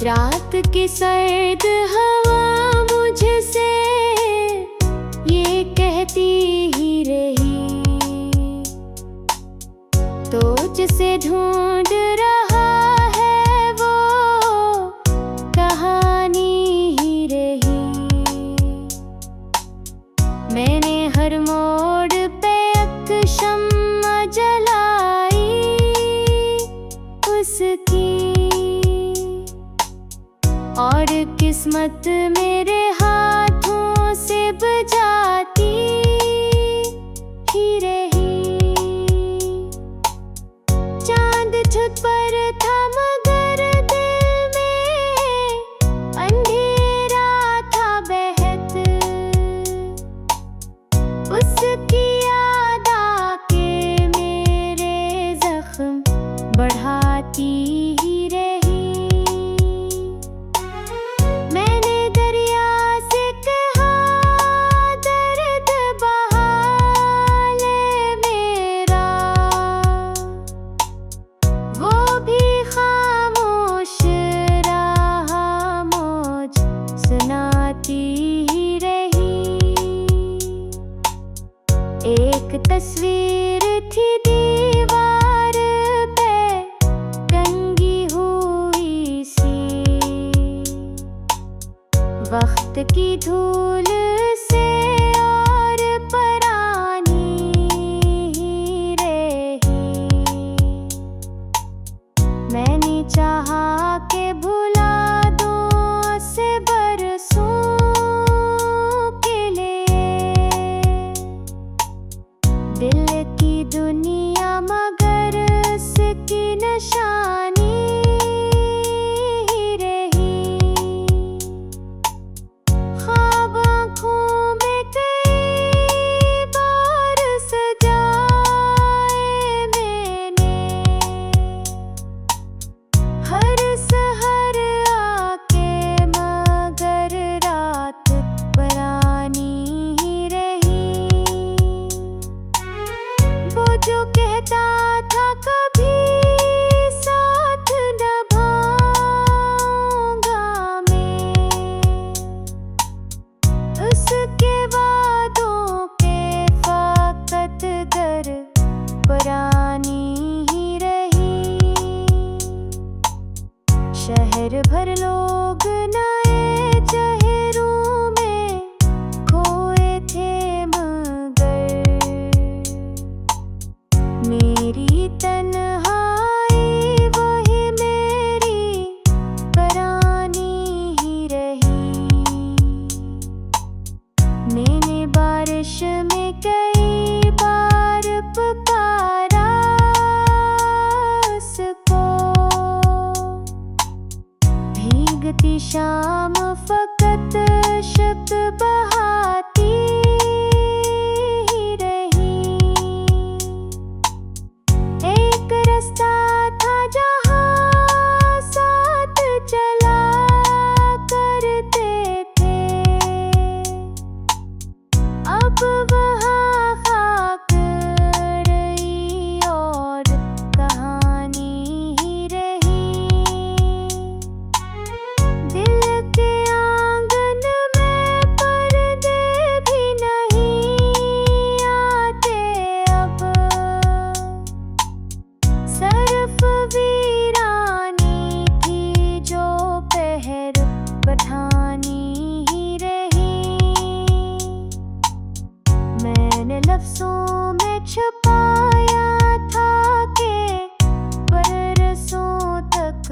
रात की सर्द हवा मुझसे ये कहती ही रही, तो जिसे ढूंढ रहा है वो कहानी ही रही। मैंने हर मोड़ पे एक शम्मा जलाई उसकी, और किस्मत मेरे हाथों से बुझाती ही रही। चांद छत पर था मगर दिल में अंधेरा था बहत, उसकी याद आके मेरे जख्म बढ़ाती ही रही। एक तस्वीर थी दीवार पे टंगी हुई सी, वक्त की धूल से और परानी ही रही। मैंने चाहा के भुला दूं से बरसों दिल की दुनिया मगर उसकी निशानी ही रही। ख्वाब आँखों में कई बार सजाए मैंने, हर सहर आके मगर रात परानी ही रही। जो कहता था कभी साथ निभाऊंगा मैं, उसके वादों के फकत गर परानी ही रही। शहर भर लोग नए चेहरों में खोए थे मगर मेरी तन्हाई वही मेरी परानी ही रही। मैंने बारिश में कई बार पुकारा उसको, भीगती शाम फकत शब्द बहाती ही रही। रास्ता था जहाँ साथ चला करते थे, अब वहाँ खाक रही और कहानी ही रही। दिल के आंगन में पर्दे भी नहीं आते अब, सिर्फ वीरानी थी जो पहर पठानी ही रही। मैंने लफ्ज़ों में छुपाया था कि बरसों तक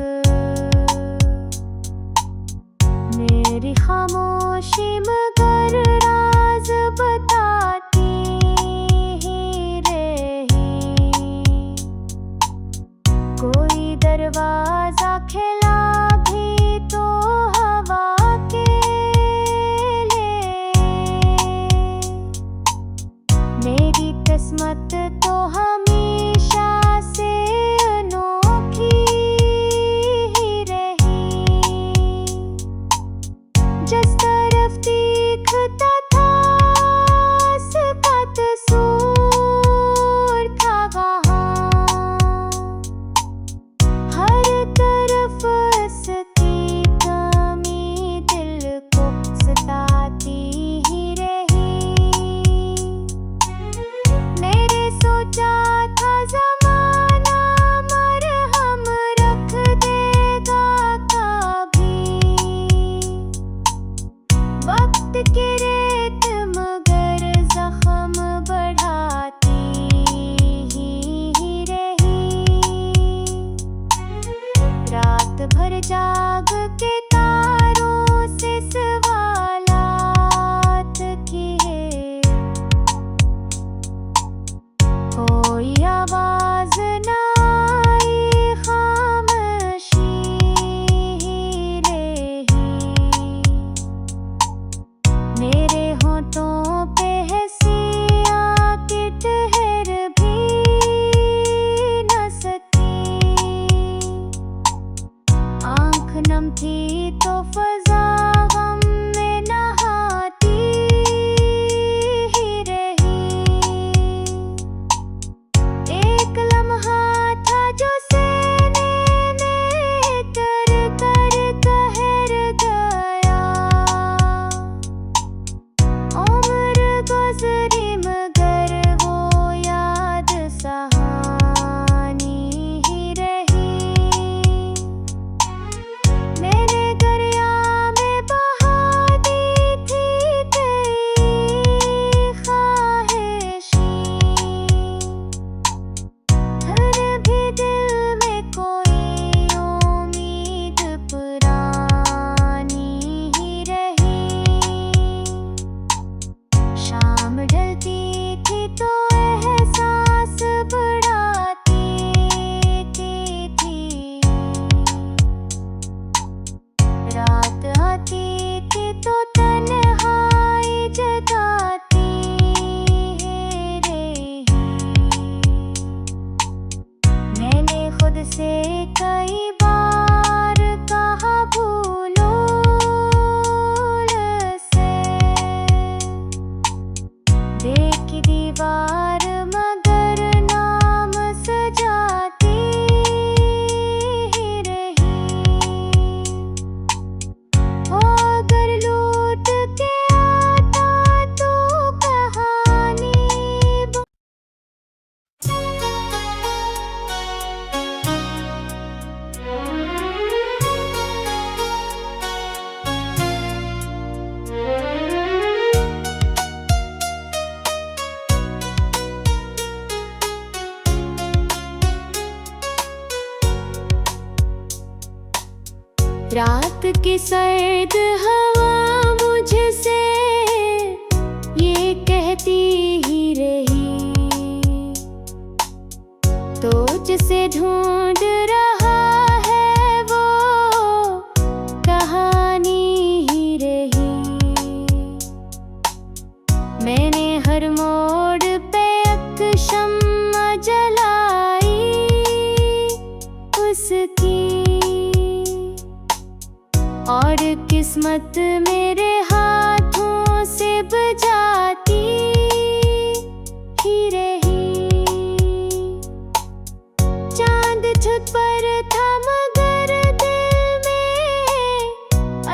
मेरी खामोशी मगर राज बताती ही रही। कोई दरवाजा खिला भी तो हवा के लिए, मेरी किस्मत जाग के तारों से सवालात किए, कोई आवाज न आई, खामोशी ही रही। मेरे होठों पे हंसियाँ के ठहर भी न सकी, आँख नम थी तो फजा गम में नहाती ही रही। एक लम्हा था जो सीने में कर कर कहर गया, उम्र गुजरी मगर वो याद सहानी ही रही। मैंने दरिया में बहा दी थी तेरी ख्वाहिशी, फिर भी दिल में कोई उम्मीद पुरानी ही रही। शाम ढलती थी तो एहसास बढ़ाती थी, रात आती थी तो तन्हाई जगाती है रही। मैंने खुद से कई बार कहा भूलो से, देखी दीवार मगर नाम सजाती ही रही। ओ अगर लौट के आता तो कहानी रात की सर्द हवा मुझसे ये कहती ही रही, तो जिसे ढूंढ रहा है वो कहानी ही रही। मैंने हर मोड़ पे एक शम्मा जलाई उसकी, और किस्मत मेरे हाथों से बुझाती ही रही। चांद छत पर था मगर दिल में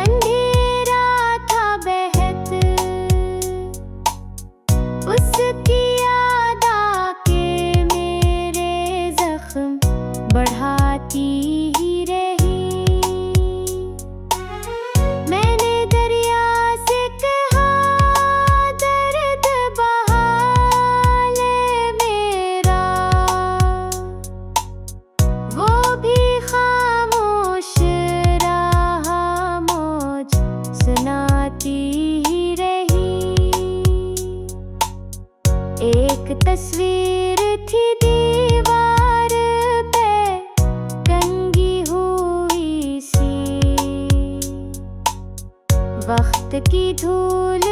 अंधेरा था बहत, उसकी याद आके मेरे जख्म बढ़ाती ही रही। मैंने दरिया से कहा दर्द बहा ले मेरा, वो भी खामोश रहा, मौज सुनाती ही रही। एक तस्वीर थी दीवार पे टंगी हुई सी, वक्त की धूल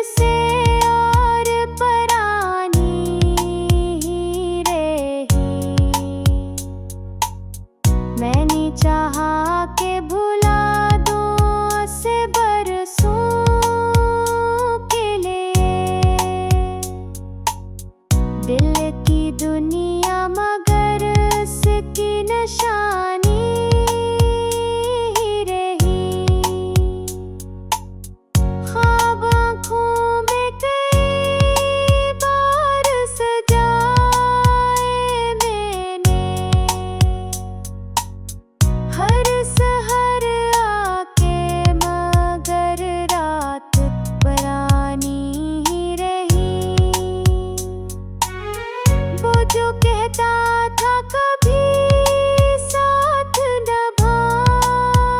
से और परानी ही रही। मैंने चाहा के भुला दूं से बरसों के लिए, दिल की दुनिया मगर उसकी निशानी ही रही। ख्वाब आँखों में कई बार सजाए मैंने, हर सहर आके मगर रात परानी ही रही। वो जो कहता था कभी साथ निभाएंगे,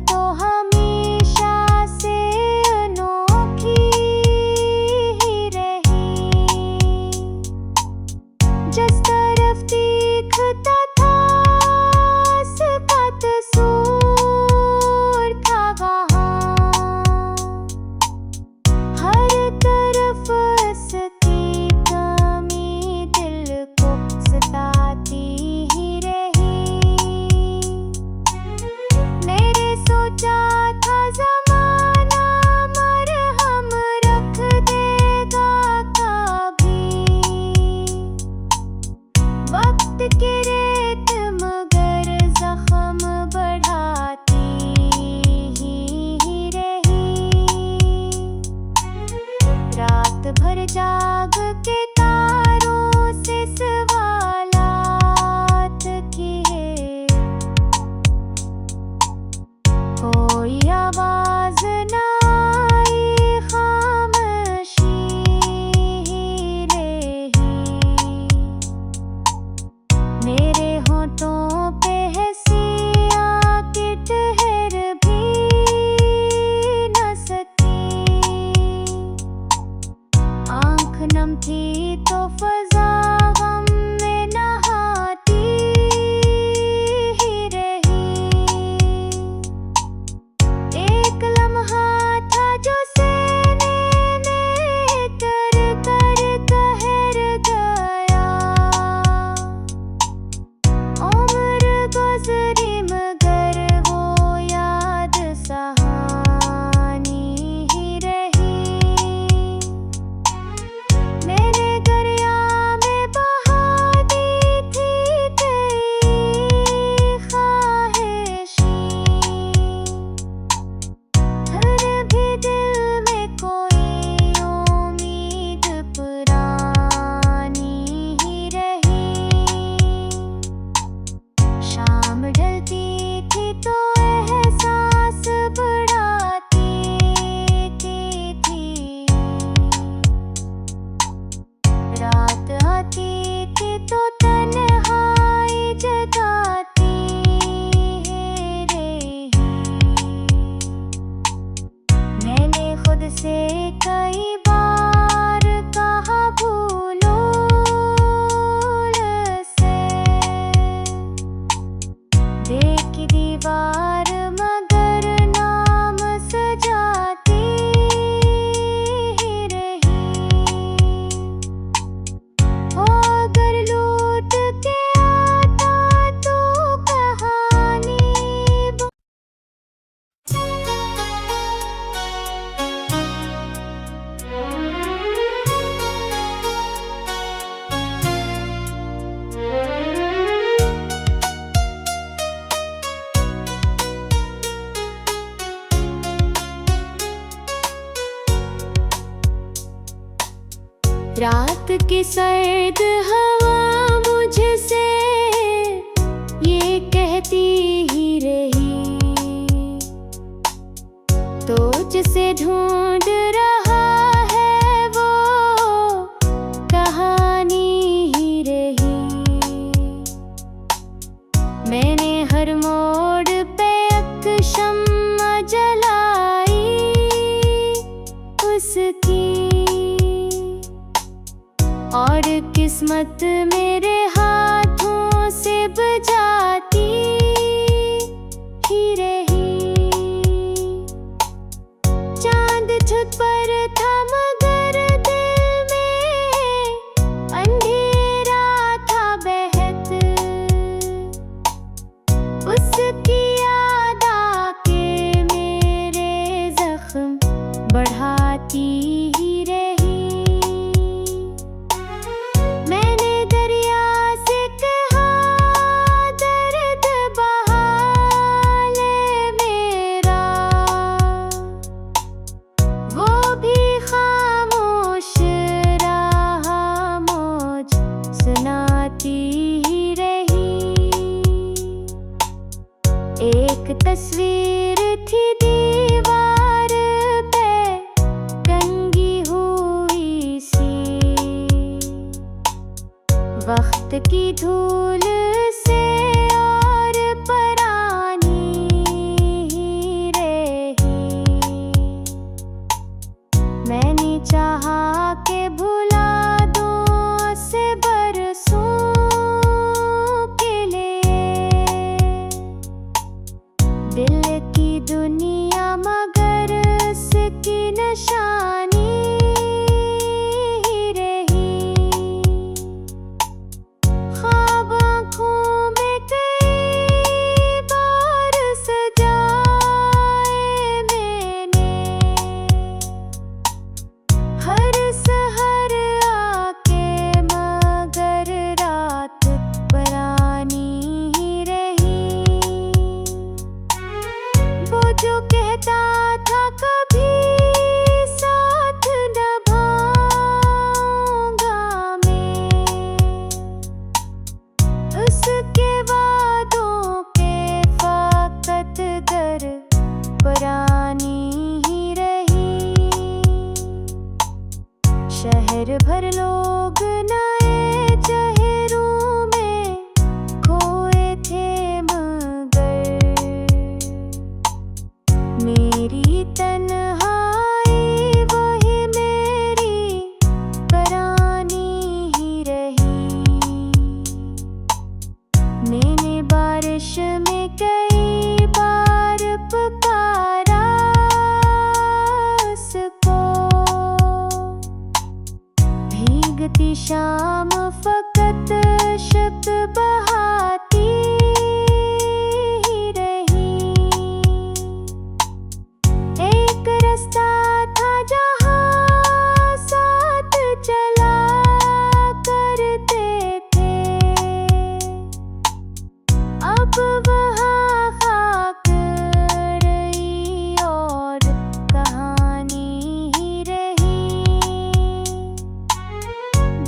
तो हमेशा से अनोखी ही रही। जिस तरफ दिखता था उसका कसूर था वहाँ, हर तरफ उसकी कमी दिल को सताती ही रही। मैंने सोचा था ज़माना मरहम रख देगा कभी, वक्त की रेत मगर जख्म बढ़ाती ही रही। रात भर जाग के तारों से सवालात किए, कोई आवाज न आई, खामोशी ही रही। मेरे होठों पे हंसियाँ के ठहर भी न सकी, आँख नम थी तो फजा गम में नहाती ही रही। एक लम्हा था जो सीने में कर कर कहर गया, उम्र गुज़री मगर वो याद सहानी ही रही। मैंने दरिया में बहा दी थी कई ख्वाहिशें, फिर भी दिल में कोई उम्मीद पुरानी ही रही। शाम ढलती थी तो एहसास बढ़ाती थी, रात आती थी तो तन्हाई जगाती रही। मैंने खुद से कई बार कहा भूलो से, देखी दीवार मगर नाम सजाती ही रही। ओ अगर लौट के आता तो कहानी रात की सर्द हवा मुझसे ये कहती ही रही, तुझसे ढूंढ रहा है वो कहानी ही रही। मैंने हर मोड़ पे एक शम्मा जलाई उसकी, और किस्मत मेरे हाथों से बुझाती ही रही। चांद छत पर था मगर दिल में अंधेरा था बहत, उसकी याद आके मेरे जख्म बढ़ाती ही रही। मैंने दरिया से कहा दर्द बहा ले मेरा, वो दुनिया मगर उसकी निशानी ही रही। ख्वाब आँखों में कई बार सजाए मैंने, हर सहर आके मगर रात परानी ही रही। वो जो कहता था कभी साथ निभाऊंगा मैं, उसके वादों के फ़कत गर परानी ही रही। शहर भर लोग नए चेहरों में खोए थे मगर मेरी तन्हाई वही मेरी परानी ही रही। मैंने बारिश में कई बार पुकारा उसको, भीगती शाम फ़कत शक बहाती ही रही। एक रास्ता था जहाँ साथ चला करते थे, अब वहाँ खाक रही और कहानी ही रही।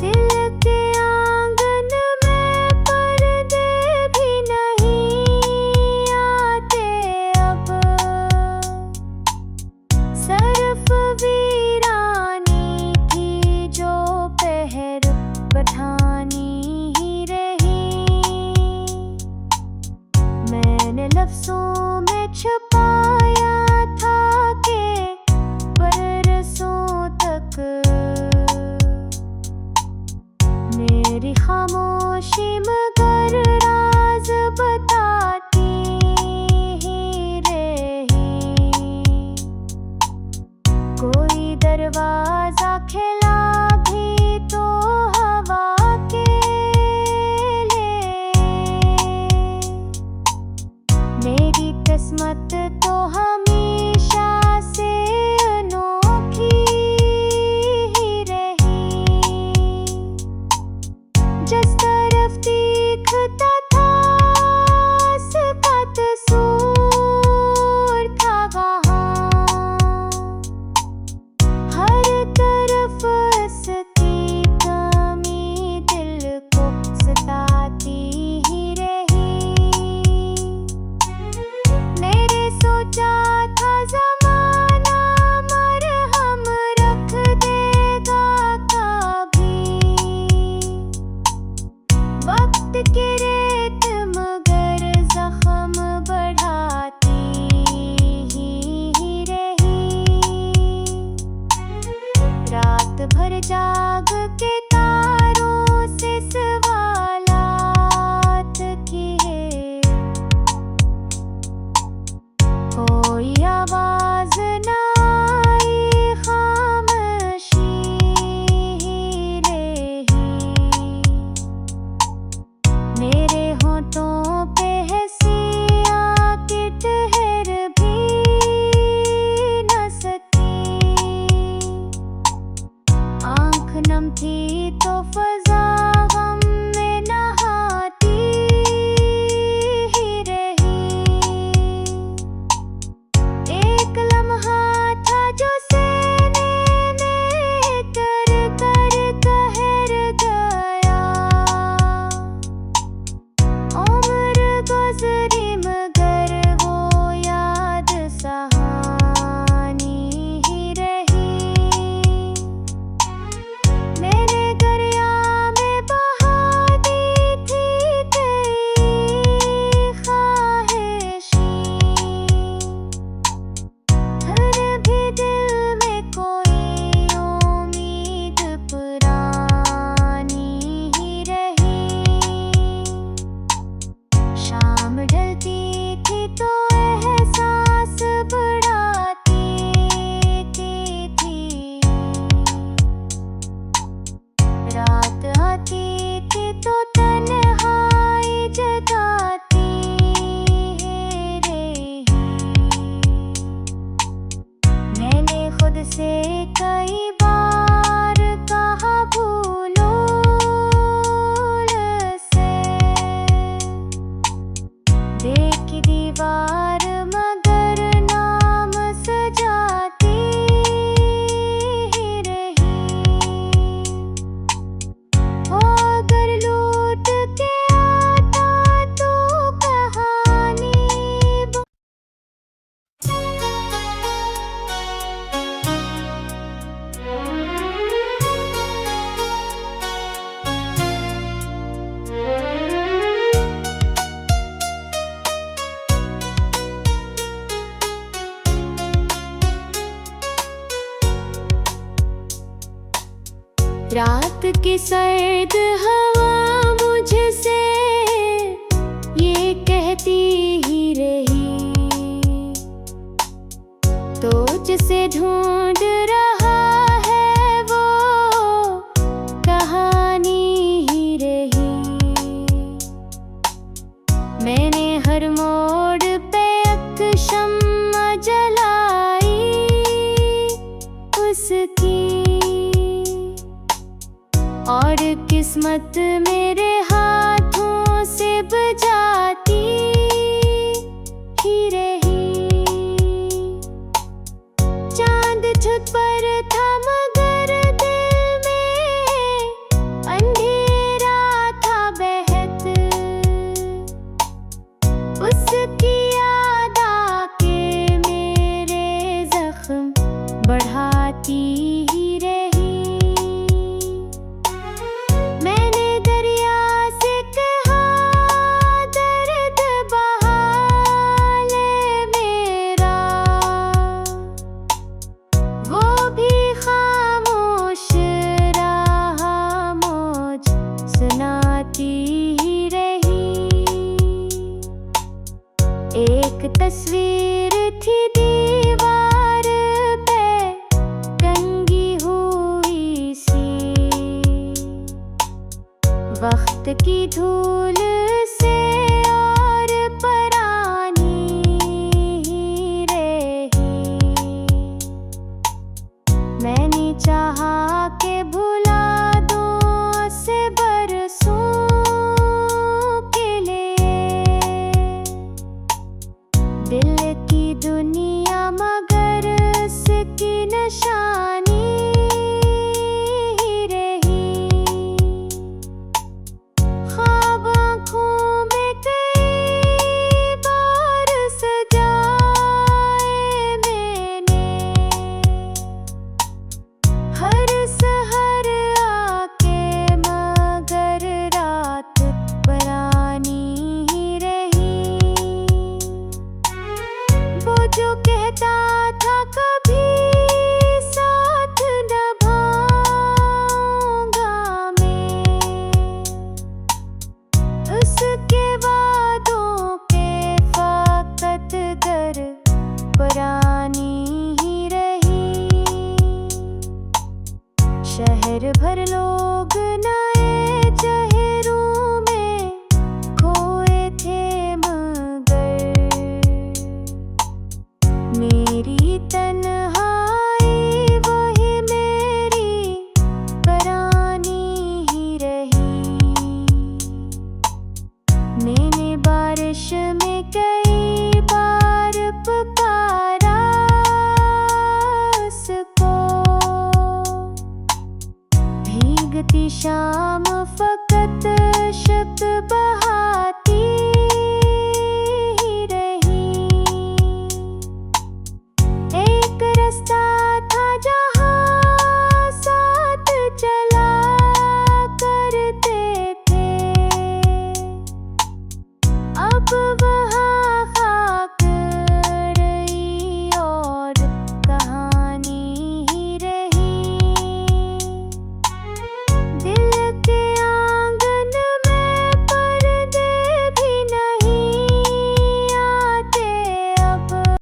दिल के आंगन में पर्दे भी नहीं आते अब, सिर्फ वीरानी की जो पहर पठानी ही रही। मैंने लफ्ज़ों में छुपाया था कि बरसों तक मेरी खामोशी मगर राज बताती ही रही। कोई दरवाजा खिला भी तो हवा के लिए, मेरी किस्मत तो हमेशा से अनोखी ही रही। जिस तरफ देखता था उसका कसूर था वहाँ, हर तरफ से कई बार कहा भूलो से, देखी दीवार मगर नाम सजाती ही रही। ओ अगर लौट के आता तो कहानी रात की सर्द हवा मुझसे ये कहती ही रही, तुझसे ढूंढ रहा है वो कहानी ही रही। मैंने हर मोड़ पे एक शम्मा जलाई उसकी, और किस्मत मेरे हाथों से बुझाती ही रही। चांद छत पर था मगर दिल में अंधेरा था बहत, उसकी याद आके मेरे जख्म बढ़ाती ही रही। एक तस्वीर थी दीवार पे टंगी हुई सी, वक्त की धूल से और परानी ही रही। मैंने चाहा के भुला दूं से बरसों दिल की दुनिया मगर उसकी निशानी ही रही। ख्वाब आँखों में कई बार सजाए मैंने, हर सहर आके मगर रात परानी ही रही। जो कहता था कभी साथ निभाऊंगा मैं, उसके वादों पे फकत गर परानी ही रही। शहर भर लोग नए चेहरों में खोए थे मगर मेरी तन्हाई वही मेरी परानी ही रही। मैंने बारिश में कई बार पुकारा उसको, भीगती शाम